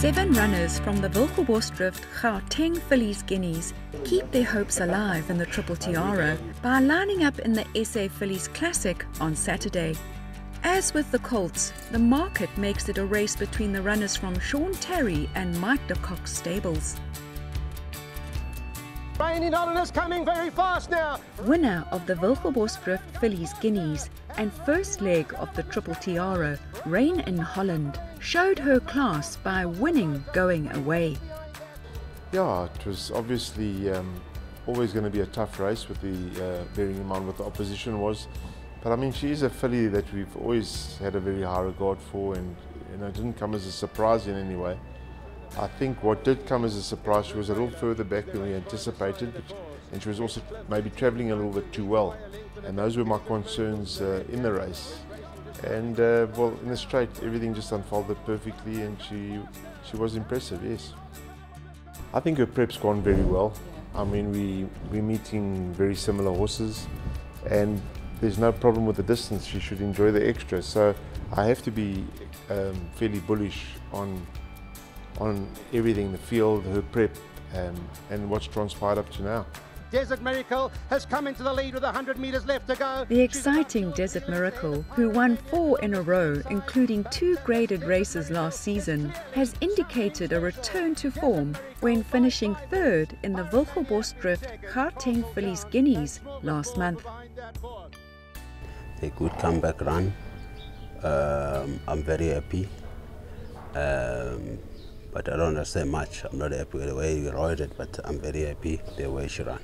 7 runners from the Wilgerbosdrift Gauteng Fillies Guineas keep their hopes alive in the Triple Tiara by lining up in the SA Fillies Classic on Saturday. As with the colts, the market makes it a race between the runners from Sean Terry and Mike de Kock's stables. Rain Holland is coming very fast now. Winner of the Wilgerbosdrift Fillies Guineas and first leg of the Triple Tiara, Rain in Holland, showed her class by winning going away. Yeah, it was obviously always going to be a tough race, with the bearing in mind what the opposition was. But I mean, she is a filly that we've always had a very high regard for, and it didn't come as a surprise in any way. I think what did come as a surprise, she was a little further back than we anticipated, and she was also maybe travelling a little bit too well. And those were my concerns in the race. And well, in the straight, everything just unfolded perfectly, and she was impressive, yes. I think her prep's gone very well. I mean, we're meeting very similar horses, and there's no problem with the distance. She should enjoy the extra. So I have to be fairly bullish on everything, the field, her prep, and what's transpired up to now. Desert Miracle has come into the lead with 100 metres left to go. The exciting Desert Miracle, who won 4 in a row, including 2 graded races last season, has indicated a return to form when finishing 3rd in the Wilgerbosdrift Gauteng Fillies Guineas last month. A good comeback run. I'm very happy. But I don't understand much. I'm not happy with the way you rode it, but I'm very happy the way she ran.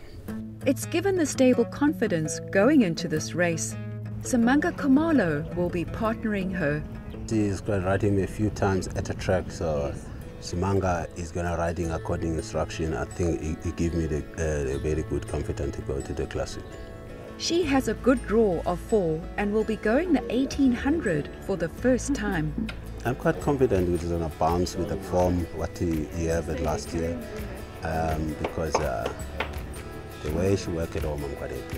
It's given the stable confidence going into this race. Samanga Kamalo will be partnering her. She's going to ride him a few times at the track, so Samanga is going to riding according to instruction. I think it gives me a very good confidence to go to the Classic. She has a good draw of 4 and will be going the 1800 for the first time. I'm quite confident with on a bounce with the form what he had last year, because the way she worked at home, I'm quite happy.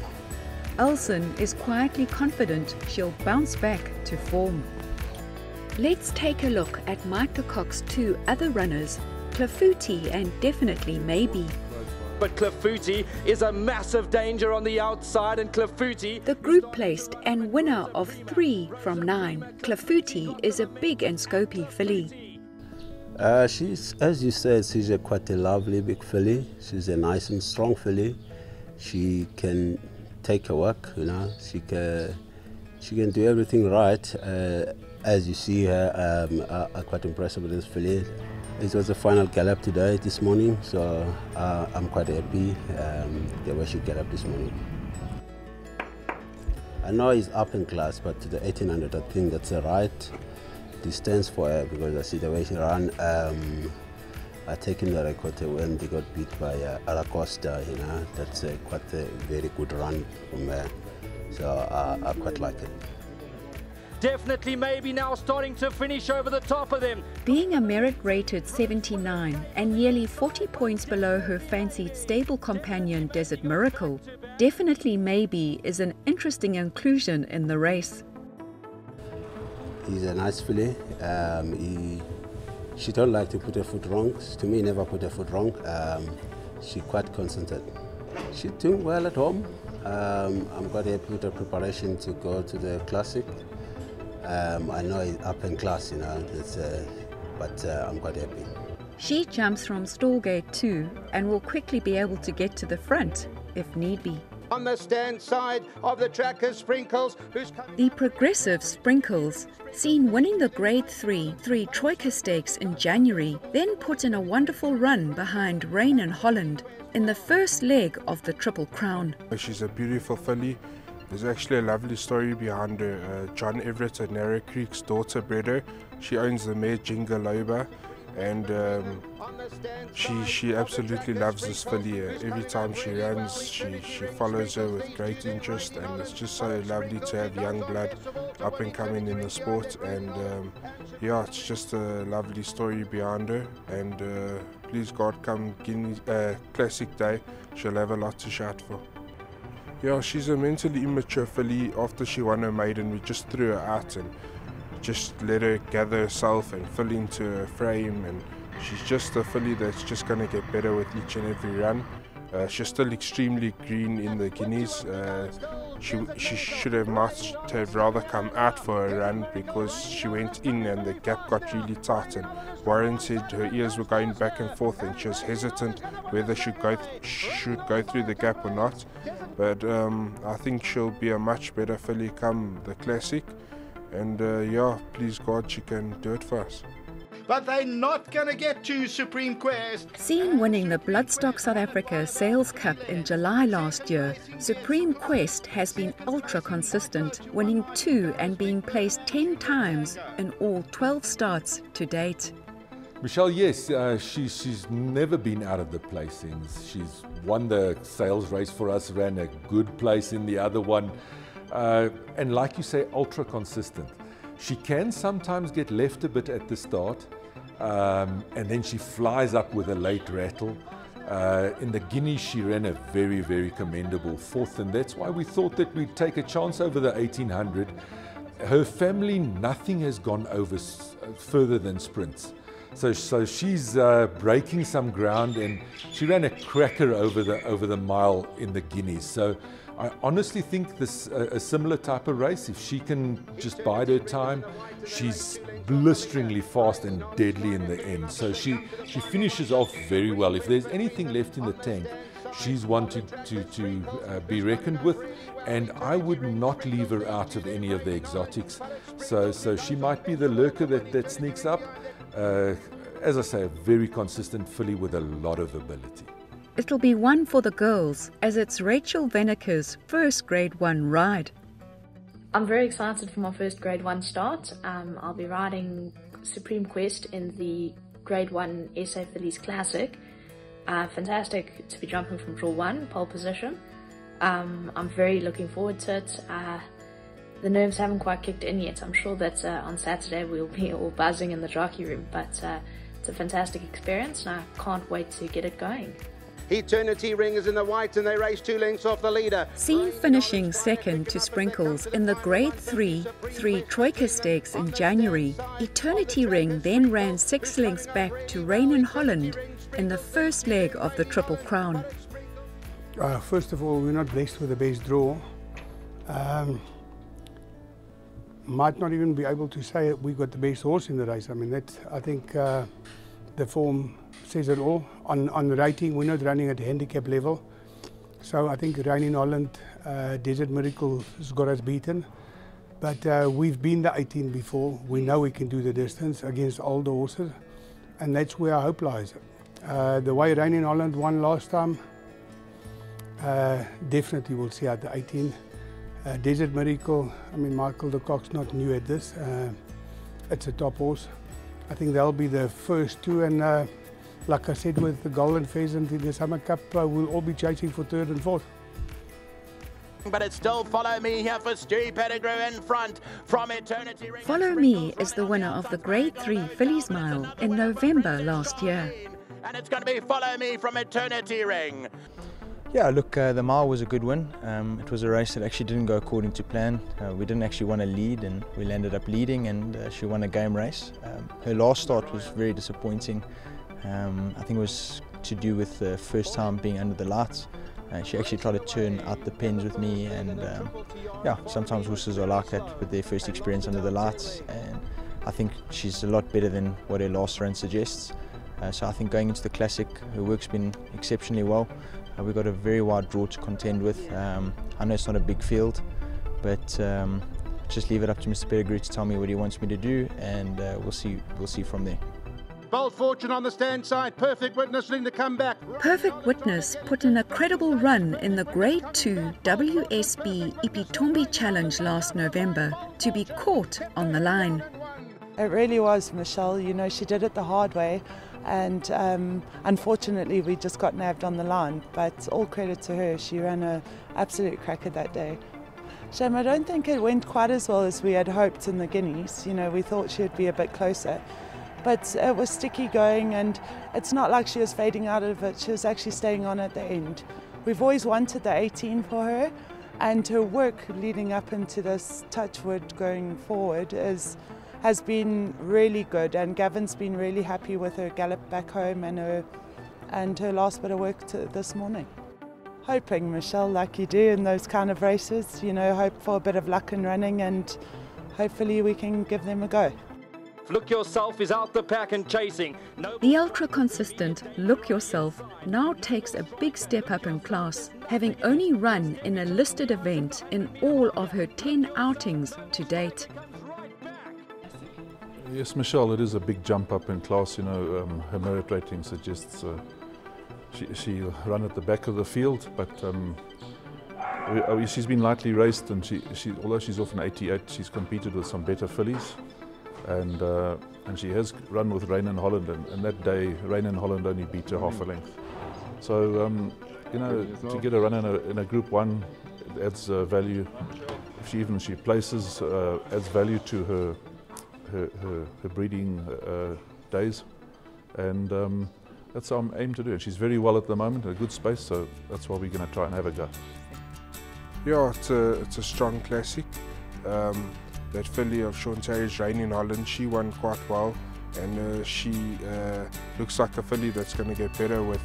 Elson is quietly confident she'll bounce back to form. Let's take a look at Mike de Kock's 2 other runners, Clafuti and Definitely Maybe. But Clafuti is a massive danger on the outside, and Clafuti... The group placed and winner of 3 from 9, Clafuti is a big and scopy filly. She's, as you said, she's quite a lovely big filly. She's a nice and strong filly. She can take her work, She can do everything right. As you see her, I'm quite impressed with this filly. It was the final gallop today, this morning, so I'm quite happy the way she got up this morning. I know it's up in class, but to the 1800, I think that's the right distance for her, because I see the way she ran. I taken the record when they got beat by Aracosta, That's quite a very good run from her, so I quite like it. Definitely Maybe now starting to finish over the top of them. Being a merit-rated 79 and nearly 40 points below her fancied stable companion Desert Miracle, Definitely Maybe is an interesting inclusion in the race. He's a nice filly. She don't like to put her foot wrong. To me, never put her foot wrong. She's quite concentrated. She's doing well at home. I'm quite happy with her preparation to go to the Classic. I know it's up in class, but I'm quite happy. She jumps from stallgate 2 and will quickly be able to get to the front if need be. On the stand side of the track is Sprinkles, The progressive Sprinkles, seen winning the Grade 3 Troika Stakes in January, then put in a wonderful run behind Rain in Holland in the first leg of the Triple Crown. She's a beautiful filly. There's actually a lovely story behind her. John Everett at Narrow Creek's daughter bred her. She owns the mare Jingaloba, and she absolutely loves this filly. Every time she runs, she follows her with great interest, and it's just so lovely to have young blood up and coming in the sport. And yeah, it's just a lovely story behind her, and please God, come Classic Day, she'll have a lot to shout for. Yeah, she's a mentally immature filly. After she won her maiden, we just threw her out and just let her gather herself and fill into her frame, and She's just a filly that's just going to get better with each and every run. She's still extremely green in the Guineas. She should have much have rather come out for a run because she went in and the gap got really tight, and Warren said her ears were going back and forth and she was hesitant whether she should go through the gap or not. But I think she'll be a much better filly come the Classic, and yeah, please God she can do it for us. But they're not going to get to Supreme Quest. Seen winning the Bloodstock South Africa Sales Cup in July last year, Supreme Quest has been ultra consistent, winning 2 and being placed 10 times in all 12 starts to date. Michelle, yes, she's never been out of the placings. She's won the sales race for us, ran a good place in the other one, and like you say, ultra consistent. She can sometimes get left a bit at the start, and then she flies up with a late rattle. In the Guineas, she ran a very, very commendable 4th, and that's why we thought that we'd take a chance over the 1800. Her family, nothing has gone over further than sprints. So she's breaking some ground, and she ran a cracker over the mile in the Guineas. So I honestly think this a similar type of race, if she can just bide her time, she's blisteringly fast and deadly in the end. So she finishes off very well. If there's anything left in the tank, she's one to be reckoned with, and I would not leave her out of any of the exotics. So she might be the lurker that sneaks up. As I say, a very consistent filly with a lot of ability. It'll be one for the girls, as it's Rachel Veneker's first Grade 1 ride. I'm very excited for my first Grade 1 start. I'll be riding Supreme Quest in the Grade 1 SA Fillies Classic. Fantastic to be jumping from draw 1, pole position. I'm very looking forward to it. The nerves haven't quite kicked in yet. I'm sure that on Saturday we'll be all buzzing in the jockey room, but it's a fantastic experience and I can't wait to get it going. Eternity Ring is in the white and they race 2 lengths off the leader. Seen finishing second to Sprinkles in the Grade 3 Troika Stakes in January, Eternity Ring then ran 6 lengths back to Rain in Holland in the first leg of the Triple Crown. First of all, we're not blessed with the best draw. Might not even be able to say we got the best horse in the race. I mean, I think the form says it all. On the rating, we're not running at handicap level. So I think Rain in Holland, Desert Miracle has got us beaten. But we've been the 18 before. We know we can do the distance against older horses. And that's where our hope lies. The way Rain in Holland won last time, definitely we'll see out the 18. Desert Miracle, I mean, Michael de Kock's not new at this. It's a top horse. I think they'll be the first 2, and like I said with the Golden Pheasant in the Summer Cup, we'll all be chasing for 3rd and 4th. But it's still Follow Me here for Stewie Pettigrew in front from Eternity Ring. Follow Me is the winner of the Grade 3 Fillies Mile in November last year. And it's going to be Follow Me from Eternity Ring. Yeah, look, the mile was a good win. It was a race that actually didn't go according to plan. We didn't actually want to lead, and we ended up leading, and she won a game race. Her last start was very disappointing. I think it was to do with the first time being under the lights. She actually tried to turn out the pens with me, and yeah, sometimes horses are like that with their first experience under the lights, and I think she's a lot better than what her last run suggests. So I think going into the Classic, her work's been exceptionally well. We've got a very wide draw to contend with. I know it's not a big field, but just leave it up to Mr. Pettigrew to tell me what he wants me to do, and we'll see from there. Bold Fortune on the stand side, Perfect Witness looking to come back. Perfect Witness put in a credible run in the Grade 2 WSB Ipitombi Challenge last November to be caught on the line. It really was, Michelle. You know, she did it the hard way, and unfortunately we just got nabbed on the line, but all credit to her. She ran an absolute cracker that day. Shame, I don't think it went quite as well as we had hoped in the Guineas. You know, we thought she would be a bit closer, but it was sticky going, and it's not like she was fading out of it. She was actually staying on at the end. We've always wanted the 18 for her, and her work leading up into this touchwood going forward is has been really good, and Gavin's been really happy with her gallop back home and her last bit of work this morning. Hoping, Michelle, like you do in those kind of races, you know, hope for a bit of luck in running, and hopefully we can give them a go. Look Yourself is out the pack and chasing. The ultra-consistent Look Yourself now takes a big step up in class, having only run in a listed event in all of her 10 outings to date. Yes, Michelle, it is a big jump up in class. You know, her merit rating suggests she'll run at the back of the field, but she's been lightly raced, and although she's off an 88, she's competed with some better fillies. And she has run with Rain in Holland, and that day Rain in Holland only beat her half a length. So you know, to get a run in a Group 1 adds value. If she places, adds value to her breeding days, and that's our aim to do. And she's very well at the moment, in a good space, so that's why we're going to try and have a go. Yeah, it's a strong classic. That filly of Sean Terry's, Rain in Holland, she won quite well, and she looks like a filly that's going to get better with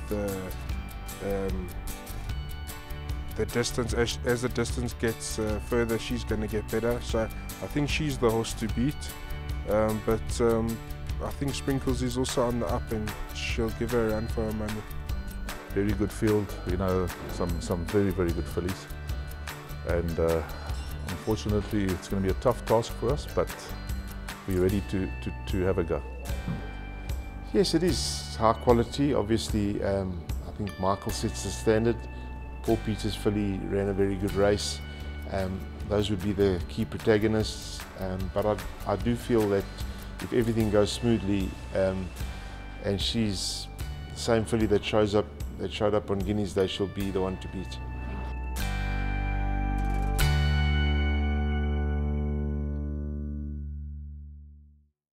the distance. As the distance gets further, she's going to get better. So I think she's the horse to beat. But I think Sprinkles is also on the up, and she'll give her a run for her money. Very good field, you know, some very, very good fillies, and unfortunately, it's going to be a tough task for us, but we're ready to have a go. Yes, it is high quality. Obviously, I think Michael sets the standard. Paul Peters' filly ran a very good race. Those would be the key protagonists. But I do feel that if everything goes smoothly, and she's the same filly that showed up on Guinea's Day, she'll be the one to beat.